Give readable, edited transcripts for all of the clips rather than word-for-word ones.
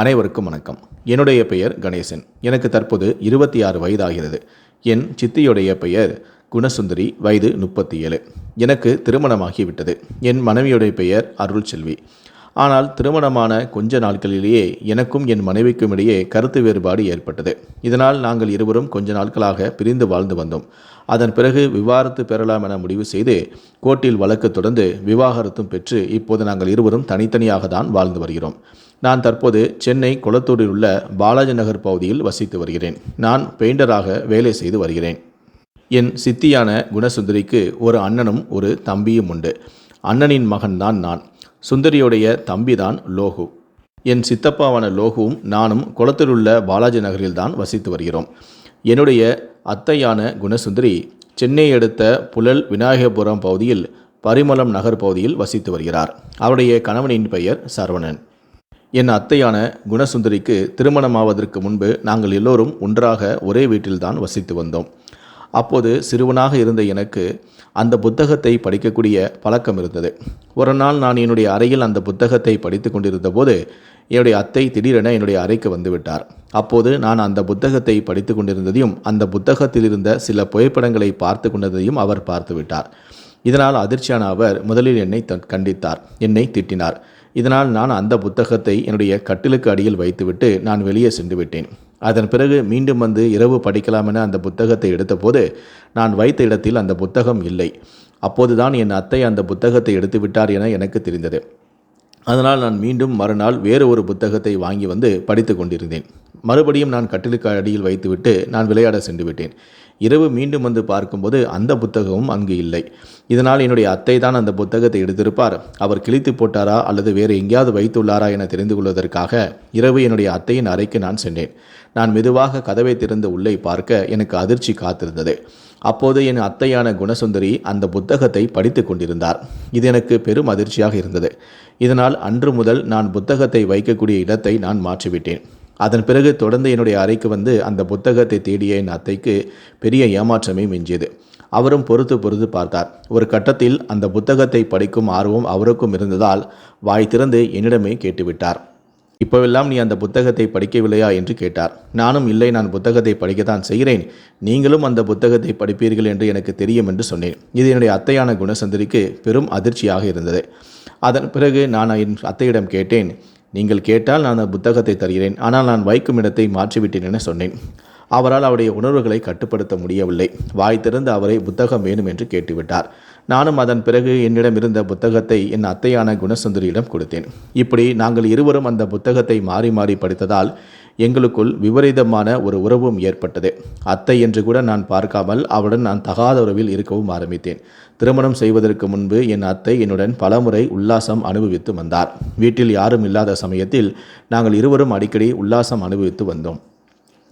அனைவருக்கும் வணக்கம். என்னுடைய பெயர் கணேசன். எனக்கு தற்போது 26 வயதாகிறது. என் சித்தியுடைய பெயர் குணசுந்தரி, வயது 37. எனக்கு திருமணமாகிவிட்டது. என் மனைவியுடைய பெயர் அருள்செல்வி. ஆனால் திருமணமான கொஞ்ச நாட்களிலேயே எனக்கும் என் மனைவிக்கும் இடையே கருத்து வேறுபாடு ஏற்பட்டது. இதனால் நாங்கள் இருவரும் கொஞ்ச நாட்களாக பிரிந்து வாழ்ந்து வந்தோம். அதன் பிறகு விவாகரத்து பெறலாம் என முடிவு செய்து கோர்ட்டில் வழக்கு தொடர்ந்து விவாகரத்தும் பெற்று இப்போது நாங்கள் இருவரும் தனித்தனியாக தான் வாழ்ந்து வருகிறோம். நான் தற்போது சென்னை கொளத்தூரில் உள்ள பாலாஜி நகர் பகுதியில் வசித்து வருகிறேன். நான் பெயிண்டராக வேலை செய்து வருகிறேன். என் சித்தியான குணசுந்தரிக்கு ஒரு அண்ணனும் ஒரு தம்பியும் உண்டு. அண்ணனின் மகன்தான் நான். சுந்தரியுடைய தம்பிதான் லோகு. என் சித்தப்பாவான லோகுவும் நானும் குளத்தில் உள்ள பாலாஜி நகரில் தான் வசித்து வருகிறோம். என்னுடைய அத்தையான குணசுந்தரி சென்னை அடுத்த புழல் விநாயகபுரம் பகுதியில் பரிமளம் நகர் பகுதியில் வசித்து வருகிறார். அவருடைய கணவனின் பெயர் சரவணன். என் அத்தையான குணசுந்தரிக்கு திருமணமாவதற்கு முன்பு நாங்கள் எல்லோரும் ஒன்றாக ஒரே வீட்டில்தான் வசித்து வந்தோம். அப்போது சிறுவனாக இருந்த எனக்கு அந்த புத்தகத்தை படிக்கக்கூடிய பழக்கம் இருந்தது. ஒரு நாள் நான் என்னுடைய அறையில் அந்த புத்தகத்தை படித்து கொண்டிருந்த போது என்னுடைய அத்தை திடீரென என்னுடைய அறைக்கு வந்துவிட்டார். அப்போது நான் அந்த புத்தகத்தை படித்து கொண்டிருந்ததையும் அந்த புத்தகத்தில் இருந்த சில புகைப்படங்களை பார்த்து கொண்டதையும் அவர் பார்த்து விட்டார். இதனால் அதிர்ச்சியான அவர் முதலில் என்னை கண்டித்தார், என்னை திட்டினார். இதனால் நான் அந்த புத்தகத்தை என்னுடைய கட்டிலுக்கு அடியில் வைத்துவிட்டு நான் வெளியே சென்று விட்டேன். அதன் பிறகு மீண்டும் வந்து இரவு படிக்கலாம் என அந்த புத்தகத்தை எடுத்தபோது நான் வைத்த இடத்தில் அந்த புத்தகம் இல்லை. அப்போதுதான் என் அத்தை அந்த புத்தகத்தை எடுத்து விட்டார் என எனக்கு தெரிந்தது. அதனால் நான் மீண்டும் மறுநாள் வேறு ஒரு புத்தகத்தை வாங்கி வந்து படித்து கொண்டிருந்தேன். மறுபடியும் நான் கட்டிலுக்கு அடியில் வைத்துவிட்டு நான் விளையாட சென்று விட்டேன். இரவு மீண்டும் வந்து பார்க்கும்போது அந்த புத்தகமும் அங்கு இல்லை. இதனால் என்னுடைய அத்தை தான் அந்த புத்தகத்தை எடுத்திருப்பார். அவர் கிழித்து போட்டாரா அல்லது வேறு எங்கேயாவது வைத்துள்ளாரா என தெரிந்து கொள்வதற்காக இரவு என்னுடைய அத்தையின் அறைக்கு நான் சென்றேன். நான் மெதுவாக கதவை திறந்து உள்ளே பார்க்க எனக்கு அதிர்ச்சி காத்திருந்தது. அப்போது என் அத்தையான குணசுந்தரி அந்த புத்தகத்தை படித்து கொண்டிருந்தார். இது எனக்கு பெரும் அதிர்ச்சியாக இருந்தது. இதனால் அன்று முதல் நான் புத்தகத்தை வைக்கக்கூடிய இடத்தை நான் மாற்றிவிட்டேன். அதன் பிறகு தொடர்ந்து என்னுடைய அறைக்கு வந்து அந்த புத்தகத்தை தேடிய என் அத்தைக்கு பெரிய ஏமாற்றமே மிஞ்சியது. அவரும் பொறுத்து பார்த்தார். ஒரு கட்டத்தில் அந்த புத்தகத்தை படிக்கும் ஆர்வம் அவருக்கும் இருந்ததால் வாய் திறந்து என்னிடமே கேட்டுவிட்டார். இப்போவெல்லாம் நீ அந்த புத்தகத்தை படிக்கவில்லையா என்று கேட்டார். நானும் இல்லை, நான் புத்தகத்தை படிக்கத்தான் செய்கிறேன், நீங்களும் அந்த புத்தகத்தை படிப்பீர்கள் என்று எனக்கு தெரியும் என்று சொன்னேன். இது என்னுடைய அத்தையான குணசுந்தரிக்கு பெரும் அதிர்ச்சியாக இருந்தது. அதன் பிறகு நான் என் அத்தையிடம் கேட்டேன், நீங்கள் கேட்டால் நான் அந்த புத்தகத்தை தருகிறேன், ஆனால் நான் வைக்கும் இடத்தை மாற்றிவிட்டேன் என சொன்னேன். அவரால் அவருடைய உணர்வுகளை கட்டுப்படுத்த முடியவில்லை. வாய் திறந்து அவரை புத்தகம் வேணும் என்று கேட்டுவிட்டார். நானும் அதன் பிறகு என்னிடம் இருந்த புத்தகத்தை என் அத்தையான குணசுந்தரியிடம் கொடுத்தேன். இப்படி நாங்கள் இருவரும் அந்த புத்தகத்தை மாறி மாறி படித்ததால் எங்களுக்குள் விபரீதமான ஒரு உறவும் ஏற்பட்டது. அத்தை என்று கூட நான் பார்க்காமல் அவளுடன் நான் தகாத உறவில் இருக்கவும் ஆரம்பித்தேன். திருமணம் செய்வதற்கு முன்பு என் அத்தை என்னுடன் பலமுறை உல்லாசம் அனுபவித்து வந்தார். வீட்டில் யாரும் இல்லாத சமயத்தில் நாங்கள் இருவரும் அடிக்கடி உல்லாசம் அனுபவித்து வந்தோம்.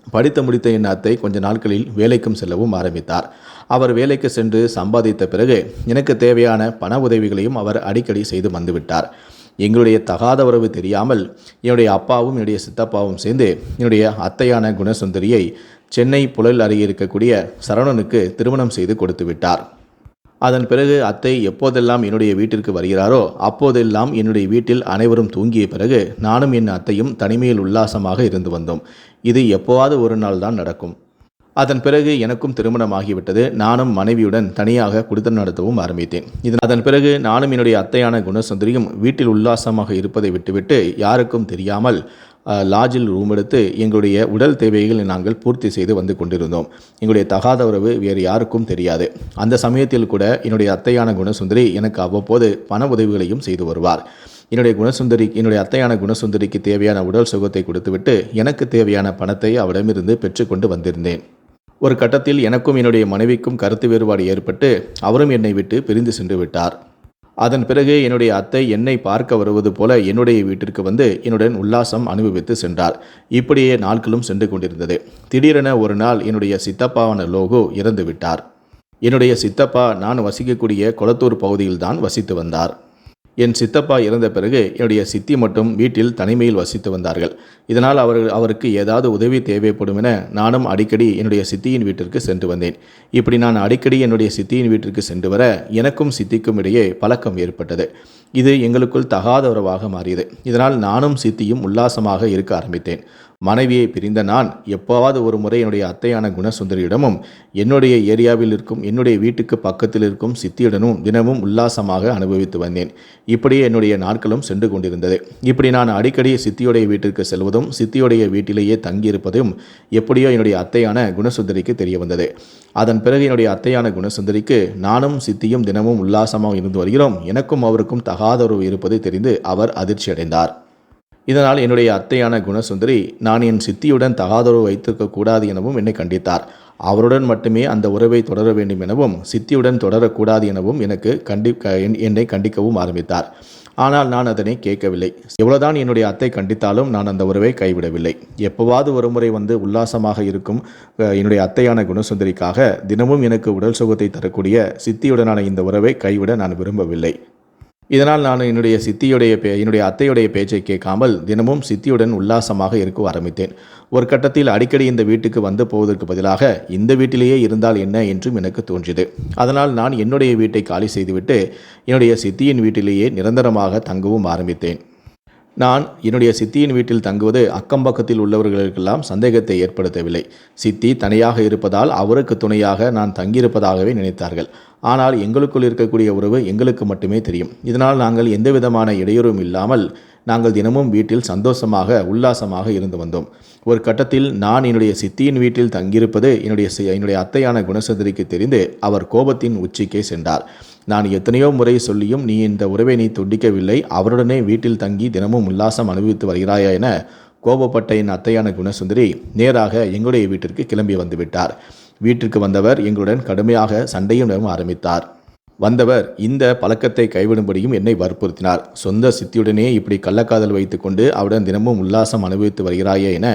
படித்து முடித்த என் அத்தை கொஞ்ச நாட்களில் வேலைக்கும் செல்லவும் ஆரம்பித்தார். அவர் வேலைக்கு சென்று சம்பாதித்த பிறகு எனக்கு தேவையான பண உதவிகளையும் அவர் அடிக்கடி செய்து வந்துவிட்டார். எங்களுடைய தகாத உறவு தெரியாமல் என்னுடைய அப்பாவும் என்னுடைய சித்தப்பாவும் சேர்ந்து என்னுடைய அத்தையான குணசுந்தரியை சென்னை புழல் அருகே இருக்கக்கூடிய சரவணனுக்கு திருமணம் செய்து கொடுத்து விட்டார். அதன் பிறகு அத்தை எப்போதெல்லாம் என்னுடைய வீட்டிற்கு வருகிறாரோ அப்போதெல்லாம் என்னுடைய வீட்டில் அனைவரும் தூங்கிய பிறகு நானும் என் அத்தையும் தனிமையில் உல்லாசமாக இருந்து வந்தோம். இது எப்போவாவது ஒரு நாள் தான் நடக்கும். அதன் பிறகு எனக்கும் திருமணமாகிவிட்டது. நானும் மனைவியுடன் தனியாக குடித்தனம் நடத்தவும் ஆரம்பித்தேன். அதன் பிறகு நானும் என்னுடைய அத்தையான குணசுந்தரியும் வீட்டில் உல்லாசமாக இருப்பதை விட்டுவிட்டு யாருக்கும் தெரியாமல் லாட்ஜில் ரூம் எடுத்து எங்களுடைய உடல் தேவைகளை நாங்கள் பூர்த்தி செய்து வந்து கொண்டிருந்தோம். எங்களுடைய தகாத உறவு வேறு யாருக்கும் தெரியாது. அந்த சமயத்தில் கூட என்னுடைய அத்தையான குணசுந்தரி எனக்கு அவ்வப்போது பண உதவிகளையும் செய்து வருவார். என்னுடைய அத்தையான குணசுந்தரிக்கு தேவையான உடல் சுகத்தை கொடுத்துவிட்டு எனக்கு தேவையான பணத்தை அவரிடமிருந்து பெற்றுக்கொண்டு வந்திருந்தேன். ஒரு கட்டத்தில் எனக்கும் என்னுடைய மனைவிக்கும் கருத்து வேறுபாடு ஏற்பட்டு அவரும் என்னை விட்டு பிரிந்து சென்று விட்டார். அதன் பிறகு என்னுடைய அத்தை என்னை பார்க்க வருவது போல என்னுடைய வீட்டிற்கு வந்து என்னுடன் உல்லாசம் அனுபவித்து சென்றார். இப்படியே நாட்களும் சென்று கொண்டிருந்தது. திடீரென ஒரு நாள் என்னுடைய சித்தப்பாவான லோகு இறந்து விட்டார். என்னுடைய சித்தப்பா நான் வசிக்கக்கூடிய கொளத்தூர் பகுதியில்தான் வசித்து வந்தார். என் சித்தப்பா இறந்த பிறகு என்னுடைய சித்தி மட்டும் வீட்டில் தனிமையில் வசித்து வந்தார்கள். இதனால் அவருக்கு ஏதாவது உதவி தேவைப்படும் என நானும் அடிக்கடி என்னுடைய சித்தியின் வீட்டிற்கு சென்று வந்தேன். இப்படி நான் அடிக்கடி என்னுடைய சித்தியின் வீட்டிற்கு சென்று வர எனக்கும் சித்திக்கும் இடையே பழக்கம் ஏற்பட்டது. இது எங்களுக்குள் தகாத உறவாக மாறியது. இதனால் நானும் சித்தியும் உல்லாசமாக இருக்க ஆரம்பித்தேன். மனைவியை பிரிந்த நான் எப்போவாவது ஒரு முறை என்னுடைய அத்தையான குணசுந்தரியிடமும் என்னுடைய ஏரியாவில் இருக்கும் என்னுடைய வீட்டுக்கு பக்கத்தில் இருக்கும் சித்தியுடனும் தினமும் உல்லாசமாக அனுபவித்து வந்தேன். இப்படியே என்னுடைய நாட்களும் சென்று கொண்டிருந்தது. இப்படி நான் அடிக்கடி சித்தியுடைய வீட்டிற்கு செல்வதும் சித்தியுடைய வீட்டிலேயே தங்கியிருப்பதும் எப்படியோ என்னுடைய அத்தையான குணசுந்தரிக்கு தெரிய வந்தது. அதன் பிறகு என்னுடைய அத்தையான குணசுந்தரிக்கு நானும் சித்தியும் தினமும் உல்லாசமாக இருந்து வருகிறோம், எனக்கும் அவருக்கும் தகாத உறவு இருப்பது தெரிந்து அவர் அதிர்ச்சி அடைந்தார். இதனால் என்னுடைய அத்தையான குணசுந்தரி நான் என் சித்தியுடன் தகாதுறவு வைத்திருக்க கூடாது எனவும் என்னை கண்டித்தார். அவருடன் மட்டுமே அந்த உறவை தொடர வேண்டும் எனவும் சித்தியுடன் தொடரக்கூடாது எனவும் என்னை கண்டிக்கவும் ஆரம்பித்தார். ஆனால் நான் அதனை கேட்கவில்லை. எவ்வளவுதான் என்னுடைய அத்தை கண்டித்தாலும் நான் அந்த உறவை கைவிடவில்லை. எப்போவாது ஒருமுறை வந்து உல்லாசமாக இருக்கும் என்னுடைய அத்தையான குணசுந்தரிக்காக தினமும் எனக்கு உடல் சுகத்தை தரக்கூடிய சித்தியுடனான இந்த உறவை கைவிட நான் விரும்பவில்லை. இதனால் நான் என்னுடைய அத்தையுடைய பேச்சை கேட்காமல் தினமும் சித்தியுடன் உல்லாசமாக இருக்க ஆரம்பித்தேன். ஒரு கட்டத்தில் அடிக்கடி இந்த வீட்டுக்கு வந்து போவதற்கு பதிலாக இந்த வீட்டிலேயே இருந்தால் என்ன என்றும் எனக்கு தோன்றியது. அதனால் நான் என்னுடைய வீட்டை காலி செய்துவிட்டு என்னுடைய சித்தியின் வீட்டிலேயே நிரந்தரமாக தங்கவும் ஆரம்பித்தேன். நான் என்னுடைய சித்தியின் வீட்டில் தங்குவது அக்கம்பக்கத்தில் உள்ளவர்களுக்கெல்லாம் சந்தேகத்தை ஏற்படுத்தவில்லை. சித்தி தனியாக இருப்பதால் அவருக்கு துணையாக நான் தங்கியிருப்பதாகவே நினைத்தார்கள். ஆனால் எங்களுக்குள் இருக்கக்கூடிய உறவு எங்களுக்கு மட்டுமே தெரியும். இதனால் நாங்கள் எந்தவிதமான இடையூறும் இல்லாமல் நாங்கள் தினமும் வீட்டில் சந்தோஷமாக உல்லாசமாக இருந்து வந்தோம். ஒரு கட்டத்தில் நான் என்னுடைய சித்தியின் வீட்டில் தங்கியிருப்பது என்னுடைய அத்தையான குணசுந்தரிக்கு தெரிந்து அவர் கோபத்தின் உச்சிக்கே சென்றார். நான் எத்தனையோ முறை சொல்லியும் நீ இந்த உறவை துண்டிக்கவில்லை, அவருடனே வீட்டில் தங்கி தினமும் உல்லாசம் அனுபவித்து வருகிறாயா என கோபப்பட்ட என் அத்தையான குணசுந்தரி நேராக எங்களுடைய வீட்டிற்கு கிளம்பி வந்துவிட்டார். வீட்டிற்கு வந்தவர் எங்களுடன் கடுமையாக சண்டையும் ஆரம்பித்தார். வந்தவர் இந்த பழக்கத்தை கைவிடும்படியும் என்னை வற்புறுத்தினார். சொந்த சித்தியுடனே இப்படி கள்ளக்காதல் வைத்துக்கொண்டு அவருடன் தினமும் உல்லாசம் அனுபவித்து வருகிறாயே என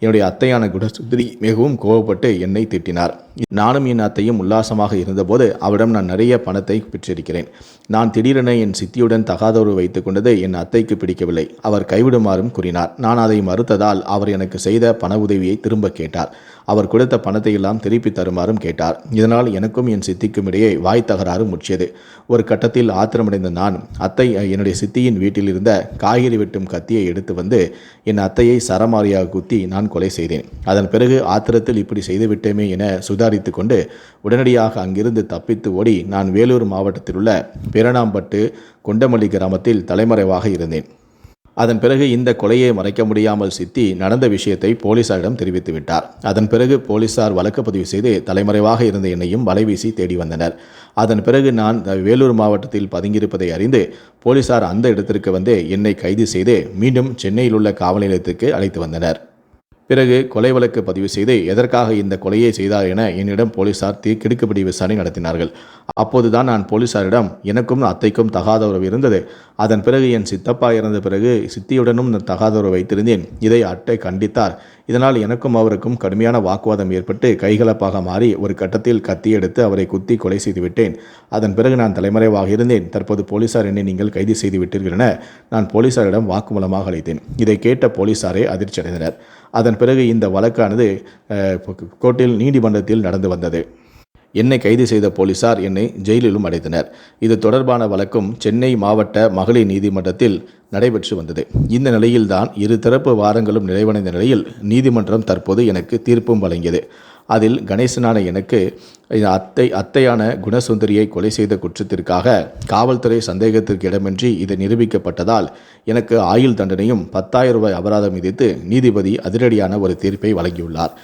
என்னுடைய அத்தையான குணசுந்தரி மிகவும் கோபப்பட்டு என்னை திட்டினார். நானும் என் அத்தையும் உல்லாசமாக இருந்தபோது அவரிடம் நான் நிறைய பணத்தை பெற்றிருக்கிறேன். நான் திடீரென என் சித்தியுடன் தகாதொரு வைத்துக் கொண்டது என் அத்தைக்கு பிடிக்கவில்லை. அவர் கைவிடுமாறும் கூறினார். நான் அதை மறுத்ததால் அவர் எனக்கு செய்த பண உதவியை திரும்ப கேட்டார். அவர் கொடுத்த பணத்தை எல்லாம் திருப்பி தருமாறும் கேட்டார். இதனால் எனக்கும் என் சித்திக்கும் இடையே வாய் தகராறு முற்றியது. ஒரு கட்டத்தில் ஆத்திரமடைந்த நான் என்னுடைய சித்தியின் வீட்டில் இருந்த காய்கறி வெட்டும் கத்தியை எடுத்து வந்து என் அத்தையை சரமாரியாக குத்தி நான் கொலை செய்தேன். அதன் பிறகு ஆத்திரத்தில் இப்படி செய்துவிட்டேமே என சுதாரித்து கொண்டு உடனடியாக அங்கிருந்து தப்பித்து ஓடி நான் வேலூர் மாவட்டத்தில் உள்ள பேரணாம்பட்டு கொண்டமல்லி கிராமத்தில் தலைமறைவாக இருந்தேன். அதன் பிறகு இந்த கொலையை மறைக்க முடியாமல் சித்தி நடந்த விஷயத்தை போலீசாரிடம் தெரிவித்து விட்டார். அதன் பிறகு போலீசார் வழக்கு பதிவு செய்து தலைமறைவாக இருந்த என்னையும் வலைவீசி தேடி வந்தனர். அதன் பிறகு நான் வேலூர் மாவட்டத்தில் பதுங்கியிருப்பதை அறிந்து போலீசார் அந்த இடத்திற்கு வந்து என்னை கைது செய்து மீண்டும் சென்னையில் உள்ள காவல் நிலையத்துக்கு அழைத்து வந்தனர். பிறகு கொலை வழக்கு பதிவு செய்து எதற்காக இந்த கொலையை செய்தார் என என்னிடம் போலீசார் கிடுக்குப்பிடி விசாரணை நடத்தினார்கள். அப்போதுதான் நான் போலீசாரிடம் எனக்கும் அத்தைக்கும் தகாத உறவு இருந்தது. அதன் பிறகு என் சித்தப்பா இறந்த பிறகு சித்தியுடனும் தகாத உறவு வைத்திருந்தேன். இதை அட்டை கண்டித்தார். இதனால் எனக்கும் அவருக்கும் கடுமையான வாக்குவாதம் ஏற்பட்டு கைகலப்பாக மாறி ஒரு கட்டத்தில் கத்தி எடுத்து அவரை குத்தி கொலை செய்து விட்டேன். அதன் பிறகு நான் தலைமறைவாக இருந்தேன். தற்போது போலீசார் என்னை நீங்கள் கைது செய்து விட்டீர்கள் என நான் போலீசாரிடம் வாக்குமூலமாக அளித்தேன். இதை கேட்ட போலீசாரே அதிர்ச்சி அடைந்தனர். அதன் பிறகு இந்த வழக்கானது கோர்ட்டில் நீதிமன்றத்தில் நடந்து வந்தது. என்னை கைது செய்த போலீசார் என்னை ஜெயிலிலும் அடைத்தனர். இது தொடர்பான வழக்கும் சென்னை மாவட்ட மகளிர் நீதிமன்றத்தில் நடைபெற்று வந்தது. இந்த நிலையில்தான் இருதரப்பு வாரங்களும் நிறைவடைந்த நிலையில் நீதிமன்றம் தற்போது எனக்கு தீர்ப்பும் வழங்கியது. அதில் கணேசனான எனக்கு அத்தையான குணசுந்தரியை கொலை செய்த குற்றத்திற்காக காவல்துறை சந்தேகத்திற்கு இடமின்றி இது நிரூபிக்கப்பட்டதால் எனக்கு ஆயுள் தண்டனையும் 10,000 ரூபாய் அபராதம் விதித்து நீதிபதி அதிரடியான ஒரு தீர்ப்பை வழங்கியுள்ளார்.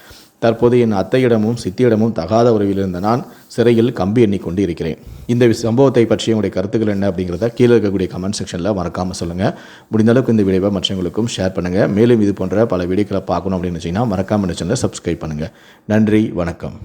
தற்போது என் அத்தையிடமும் சித்தியிடமும் தகாத உறவில் இருந்த நான் சிறையில் கம்பி எண்ணிக்கொண்டு இருக்கிறேன். இந்த சம்பவத்தை பற்றி உங்களுடைய கருத்துக்கள் என்ன அப்படிங்கிறத கீழே இருக்கக்கூடிய கமெண்ட் செக்ஷனில் மறக்காமல் சொல்லுங்கள். முடிந்த அளவுக்கு இந்த வீடியோவை மற்றவங்களுக்கும் ஷேர் பண்ணுங்கள். மேலும் இது போன்ற பல வீடியோக்களை பார்க்கணும் அப்படின்னு நினச்சிங்கன்னா மறக்காமல் சேனலை சப்ஸ்கிரைப் பண்ணுங்கள். நன்றி, வணக்கம்.